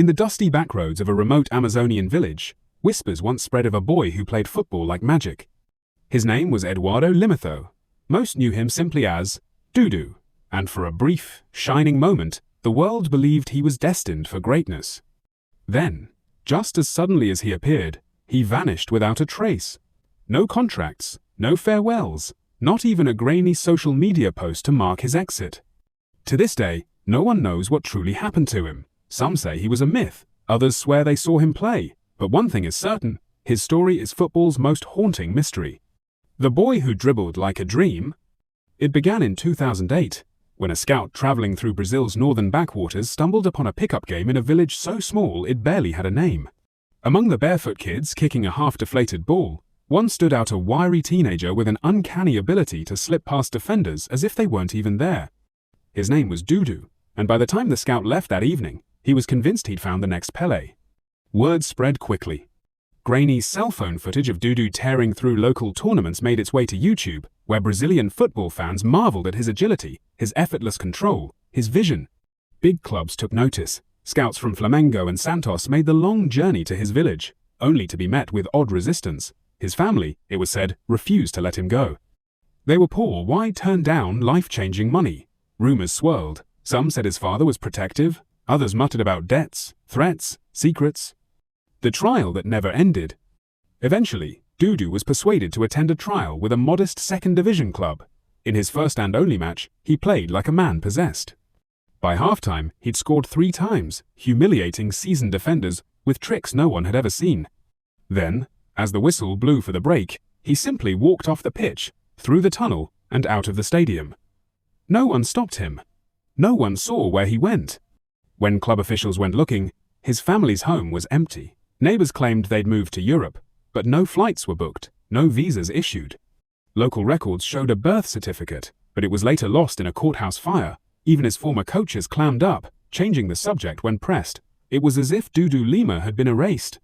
In the dusty backroads of a remote Amazonian village, whispers once spread of a boy who played football like magic. His name was Eduardo Limitho. Most knew him simply as Dudu, and for a brief, shining moment, the world believed he was destined for greatness. Then, just as suddenly as he appeared, he vanished without a trace. No contracts, no farewells, not even a grainy social media post to mark his exit. To this day, no one knows what truly happened to him. Some say he was a myth, others swear they saw him play, but one thing is certain, his story is football's most haunting mystery. The boy who dribbled like a dream. It began in 2008, when a scout traveling through Brazil's northern backwaters stumbled upon a pickup game in a village so small it barely had a name. Among the barefoot kids kicking a half-deflated ball, one stood out, a wiry teenager with an uncanny ability to slip past defenders as if they weren't even there. His name was Dudu, and by the time the scout left that evening, he was convinced he'd found the next Pelé. Word spread quickly. Grainy cell phone footage of Dudu tearing through local tournaments made its way to YouTube, where Brazilian football fans marveled at his agility, his effortless control, his vision. Big clubs took notice. Scouts from Flamengo and Santos made the long journey to his village, only to be met with odd resistance. His family, it was said, refused to let him go. They were poor. Why turn down life-changing money? Rumors swirled. Some said his father was protective, others muttered about debts, threats, secrets. The trial that never ended. Eventually, Dudu was persuaded to attend a trial with a modest second-division club. In his first and only match, he played like a man possessed. By halftime, he'd scored 3 times, humiliating seasoned defenders with tricks no one had ever seen. Then, as the whistle blew for the break, he simply walked off the pitch, through the tunnel, and out of the stadium. No one stopped him. No one saw where he went. When club officials went looking, his family's home was empty. Neighbors claimed they'd moved to Europe, but no flights were booked, no visas issued. Local records showed a birth certificate, but it was later lost in a courthouse fire. Even his former coaches clammed up, changing the subject when pressed. It was as if Dudu Lima had been erased.